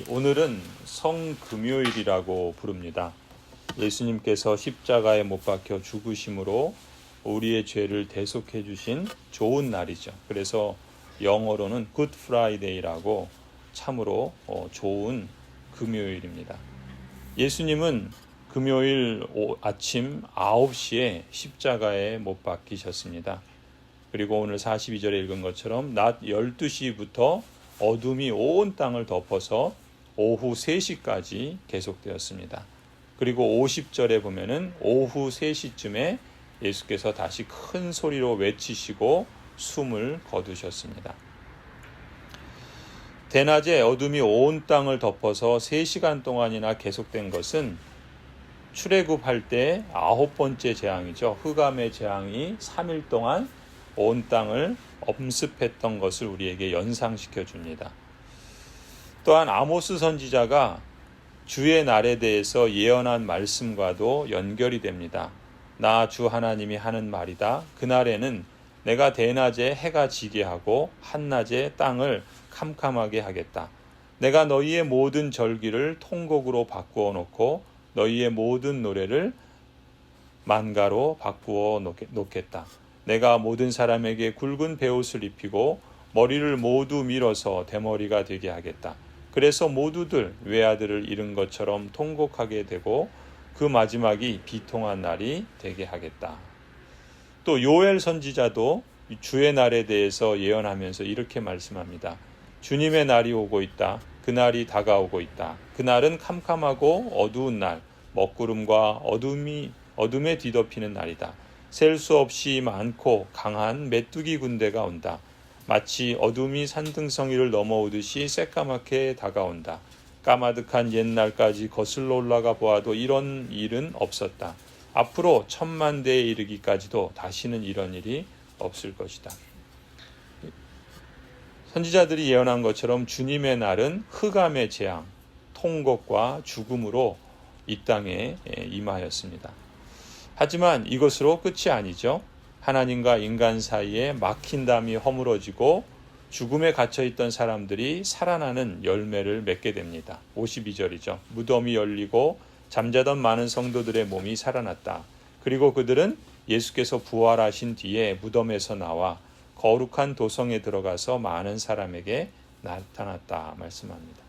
오늘은 성금요일이라고 부릅니다. 예수님께서 십자가에 못 박혀 죽으심으로 우리의 죄를 대속해 주신 좋은 날이죠. 그래서 영어로는 Good Friday라고 참으로 좋은 금요일입니다. 예수님은 금요일 아침 9시에 십자가에 못 박히셨습니다. 그리고 오늘 42절에 읽은 것처럼 낮 12시부터 어둠이 온 땅을 덮어서 오후 3시까지 계속되었습니다. 그리고 50절에 보면은 오후 3시쯤에 예수께서 다시 큰 소리로 외치시고 숨을 거두셨습니다. 대낮에 어둠이 온 땅을 덮어서 3시간 동안이나 계속된 것은 출애굽할 때 9번째 재앙이죠. 흑암의 재앙이 3일 동안 온 땅을 엄습했던 것을 우리에게 연상시켜 줍니다. 또한 아모스 선지자가 주의 날에 대해서 예언한 말씀과도 연결이 됩니다. 나 주 하나님이 하는 말이다. 그날에는 내가 대낮에 해가 지게 하고 한낮에 땅을 캄캄하게 하겠다. 내가 너희의 모든 절기를 통곡으로 바꾸어 놓고 너희의 모든 노래를 만가로 바꾸어 놓겠다. 내가 모든 사람에게 굵은 베옷을 입히고 머리를 모두 밀어서 대머리가 되게 하겠다. 그래서 모두들 외아들을 잃은 것처럼 통곡하게 되고 그 마지막이 비통한 날이 되게 하겠다. 또 요엘 선지자도 주의 날에 대해서 예언하면서 이렇게 말씀합니다. 주님의 날이 오고 있다. 그날이 다가오고 있다. 그날은 캄캄하고 어두운 날, 먹구름과 어둠에 뒤덮이는 날이다. 셀 수 없이 많고 강한 메뚜기 군대가 온다. 마치 어둠이 산등성이를 넘어오듯이 새까맣게 다가온다. 까마득한 옛날까지 거슬러 올라가 보아도 이런 일은 없었다. 앞으로 1000만대에 이르기까지도 다시는 이런 일이 없을 것이다. 선지자들이 예언한 것처럼 주님의 날은 흑암의 재앙, 통곡과 죽음으로 이 땅에 임하였습니다. 하지만 이것으로 끝이 아니죠. 하나님과 인간 사이에 막힌 담이 허물어지고 죽음에 갇혀있던 사람들이 살아나는 열매를 맺게 됩니다. 52절이죠. 무덤이 열리고 잠자던 많은 성도들의 몸이 살아났다. 그리고 그들은 예수께서 부활하신 뒤에 무덤에서 나와 거룩한 도성에 들어가서 많은 사람에게 나타났다 말씀합니다.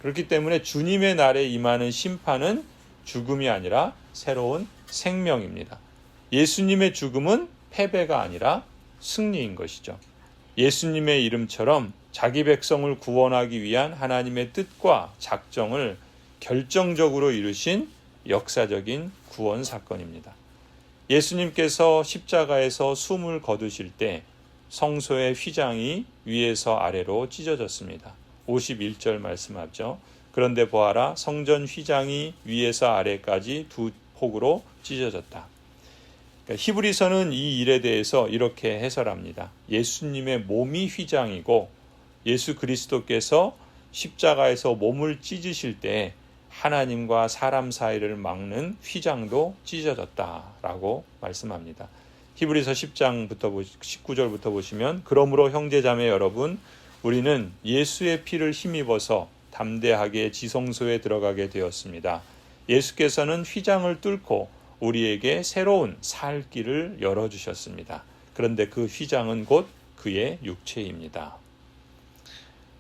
그렇기 때문에 주님의 날에 임하는 심판은 죽음이 아니라 새로운 생명입니다. 예수님의 죽음은 패배가 아니라 승리인 것이죠. 예수님의 이름처럼 자기 백성을 구원하기 위한 하나님의 뜻과 작정을 결정적으로 이루신 역사적인 구원 사건입니다. 예수님께서 십자가에서 숨을 거두실 때 성소의 휘장이 위에서 아래로 찢어졌습니다. 51절 말씀하죠. 그런데 보아라, 성전 휘장이 위에서 아래까지 두 폭으로 찢어졌다. 히브리서는 이 일에 대해서 이렇게 해설합니다. 예수님의 몸이 휘장이고 예수 그리스도께서 십자가에서 몸을 찢으실 때 하나님과 사람 사이를 막는 휘장도 찢어졌다라고 말씀합니다. 히브리서 10장부터 19절부터 보시면 그러므로 형제자매 여러분, 우리는 예수의 피를 힘입어서 담대하게 지성소에 들어가게 되었습니다. 예수께서는 휘장을 뚫고 우리에게 새로운 살 길을 열어주셨습니다. 그런데 그 휘장은 곧 그의 육체입니다.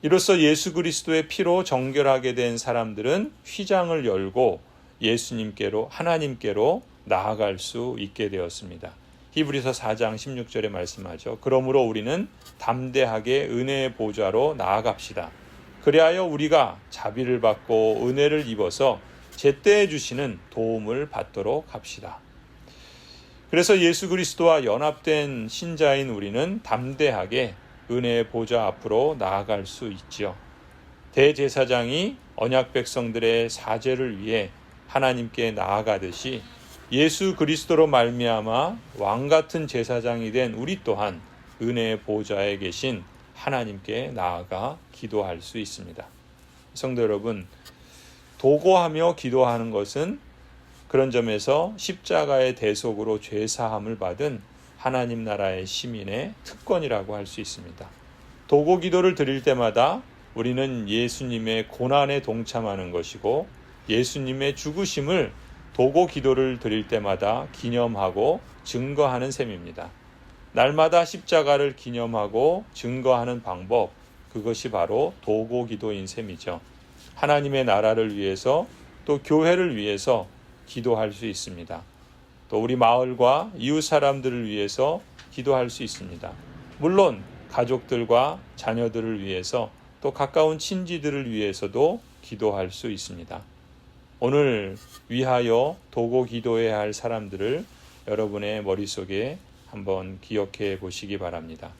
이로써 예수 그리스도의 피로 정결하게 된 사람들은 휘장을 열고 예수님께로, 하나님께로 나아갈 수 있게 되었습니다. 히브리서 4장 16절에 말씀하죠. 그러므로 우리는 담대하게 은혜의 보좌로 나아갑시다. 그리하여 우리가 자비를 받고 은혜를 입어서 제때에 주시는 도움을 받도록 합시다. 그래서 예수 그리스도와 연합된 신자인 우리는 담대하게 은혜의 보좌 앞으로 나아갈 수 있지요. 대제사장이 언약 백성들의 사죄를 위해 하나님께 나아가듯이 예수 그리스도로 말미암아 왕같은 제사장이 된 우리 또한 은혜의 보좌에 계신 하나님께 나아가 기도할 수 있습니다. 성도 여러분, 도고하며 기도하는 것은 그런 점에서 십자가의 대속으로 죄사함을 받은 하나님 나라의 시민의 특권이라고 할 수 있습니다. 도고 기도를 드릴 때마다 우리는 예수님의 고난에 동참하는 것이고 예수님의 죽으심을 도고 기도를 드릴 때마다 기념하고 증거하는 셈입니다. 날마다 십자가를 기념하고 증거하는 방법, 그것이 바로 도고 기도인 셈이죠. 하나님의 나라를 위해서 또 교회를 위해서 기도할 수 있습니다. 또 우리 마을과 이웃 사람들을 위해서 기도할 수 있습니다. 물론 가족들과 자녀들을 위해서 또 가까운 친지들을 위해서도 기도할 수 있습니다. 오늘 위하여 도고 기도해야 할 사람들을 여러분의 머릿속에 한번 기억해 보시기 바랍니다.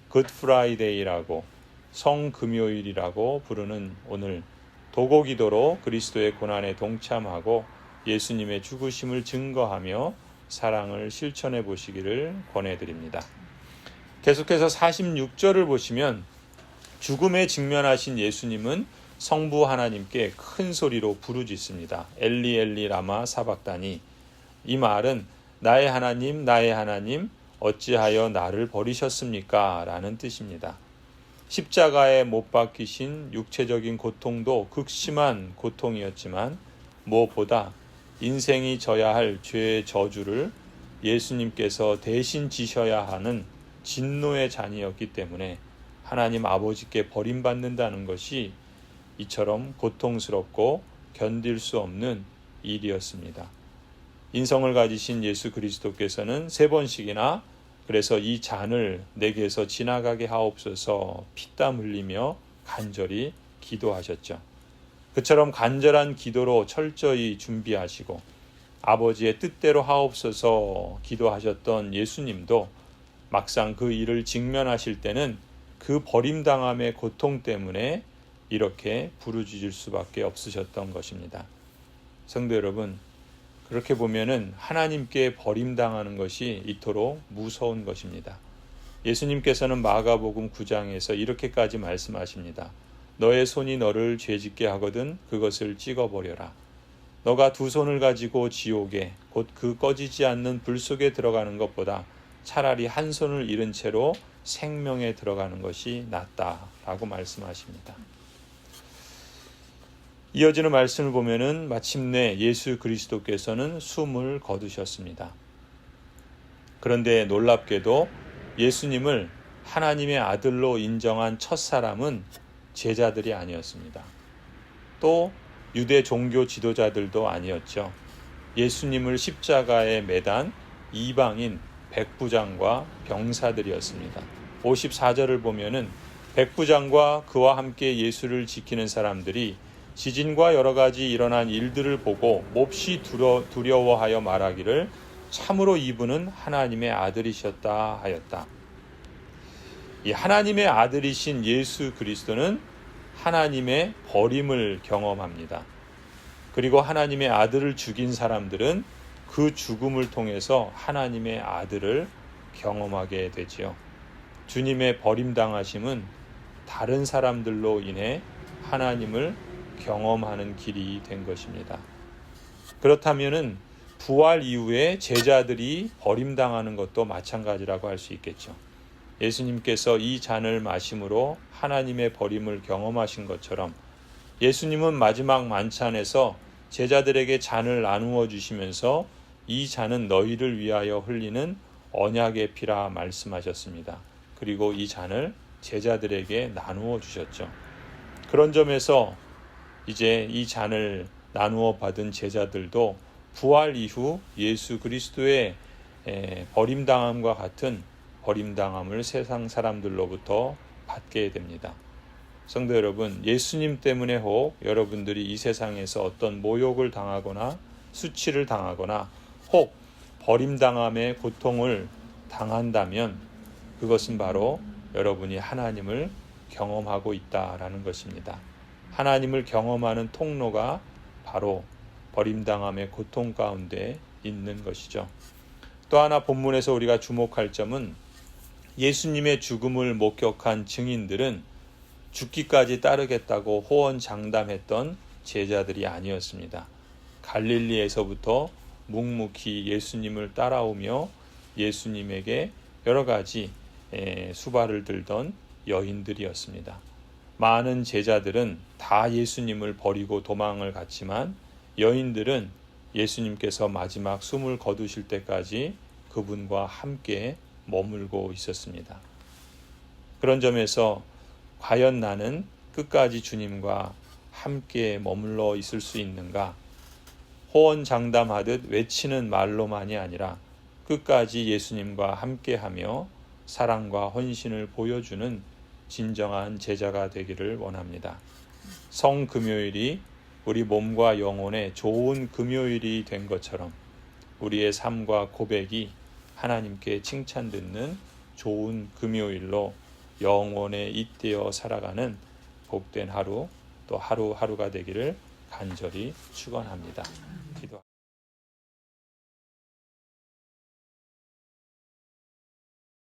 굿 프라이데이라고 성금요일이라고 부르는 오늘 도고 기도로 그리스도의 고난에 동참하고 예수님의 죽으심을 증거하며 사랑을 실천해 보시기를 권해드립니다. 계속해서 46절을 보시면 죽음에 직면하신 예수님은 성부 하나님께 큰 소리로 부르짖습니다. 엘리 엘리 라마 사박다니. 이 말은 나의 하나님 어찌하여 나를 버리셨습니까? 라는 뜻입니다. 십자가에 못 박히신 육체적인 고통도 극심한 고통이었지만 무엇보다 인생이 져야 할 죄의 저주를 예수님께서 대신 지셔야 하는 진노의 잔이었기 때문에 하나님 아버지께 버림받는다는 것이 이처럼 고통스럽고 견딜 수 없는 일이었습니다. 인성을 가지신 예수 그리스도께서는 3번씩이나 그래서 이 잔을 내게서 지나가게 하옵소서 피땀 흘리며 간절히 기도하셨죠. 그처럼 간절한 기도로 철저히 준비하시고 아버지의 뜻대로 하옵소서 기도하셨던 예수님도 막상 그 일을 직면하실 때는 그 버림당함의 고통 때문에 이렇게 부르짖을 수밖에 없으셨던 것입니다. 성도 여러분, 그렇게 보면은 하나님께 버림당하는 것이 이토록 무서운 것입니다. 예수님께서는 마가복음 9장에서 이렇게까지 말씀하십니다. 너의 손이 너를 죄짓게 하거든 그것을 찍어버려라. 너가 2 손을 가지고 지옥에 곧 그 꺼지지 않는 불 속에 들어가는 것보다 차라리 1 손을 잃은 채로 생명에 들어가는 것이 낫다라고 말씀하십니다. 이어지는 말씀을 보면은 마침내 예수 그리스도께서는 숨을 거두셨습니다. 그런데 놀랍게도 예수님을 하나님의 아들로 인정한 첫 사람은 제자들이 아니었습니다. 또 유대 종교 지도자들도 아니었죠. 예수님을 십자가에 매단 이방인 백부장과 병사들이었습니다. 54절을 보면은 백부장과 그와 함께 예수를 지키는 사람들이 지진과 여러 가지 일어난 일들을 보고 몹시 두려워하여 말하기를 참으로 이분은 하나님의 아들이셨다 하였다. 이 하나님의 아들이신 예수 그리스도는 하나님의 버림을 경험합니다. 그리고 하나님의 아들을 죽인 사람들은 그 죽음을 통해서 하나님의 아들을 경험하게 되지요. 주님의 버림당하심은 다른 사람들로 인해 하나님을 경험하는 길이 된 것입니다. 그렇다면은 부활 이후에 제자들이 버림당하는 것도 마찬가지라고 할 수 있겠죠. 예수님께서 이 잔을 마심으로 하나님의 버림을 경험하신 것처럼 예수님은 마지막 만찬에서 제자들에게 잔을 나누어 주시면서 이 잔은 너희를 위하여 흘리는 언약의 피라 말씀하셨습니다. 그리고 이 잔을 제자들에게 나누어 주셨죠. 그런 점에서 이제 이 잔을 나누어 받은 제자들도 부활 이후 예수 그리스도의 버림당함과 같은 버림당함을 세상 사람들로부터 받게 됩니다. 성도 여러분, 예수님 때문에 혹 여러분들이 이 세상에서 어떤 모욕을 당하거나 수치를 당하거나 혹 버림당함의 고통을 당한다면 그것은 바로 여러분이 하나님을 경험하고 있다라는 것입니다. 하나님을 경험하는 통로가 바로 버림당함의 고통 가운데 있는 것이죠. 또 하나 본문에서 우리가 주목할 점은 예수님의 죽음을 목격한 증인들은 죽기까지 따르겠다고 호언장담했던 제자들이 아니었습니다. 갈릴리에서부터 묵묵히 예수님을 따라오며 예수님에게 여러 가지 수발을 들던 여인들이었습니다. 많은 제자들은 다 예수님을 버리고 도망을 갔지만 여인들은 예수님께서 마지막 숨을 거두실 때까지 그분과 함께 머물고 있었습니다. 그런 점에서 과연 나는 끝까지 주님과 함께 머물러 있을 수 있는가? 호언장담하듯 외치는 말로만이 아니라 끝까지 예수님과 함께하며 사랑과 헌신을 보여주는 진정한 제자가 되기를 원합니다. 성금요일이 우리 몸과 영혼에 좋은 금요일이 된 것처럼 우리의 삶과 고백이 하나님께 칭찬 듣는 좋은 금요일로 영혼에 잇대어 살아가는 복된 하루 또 하루하루가 되기를 간절히 축원합니다.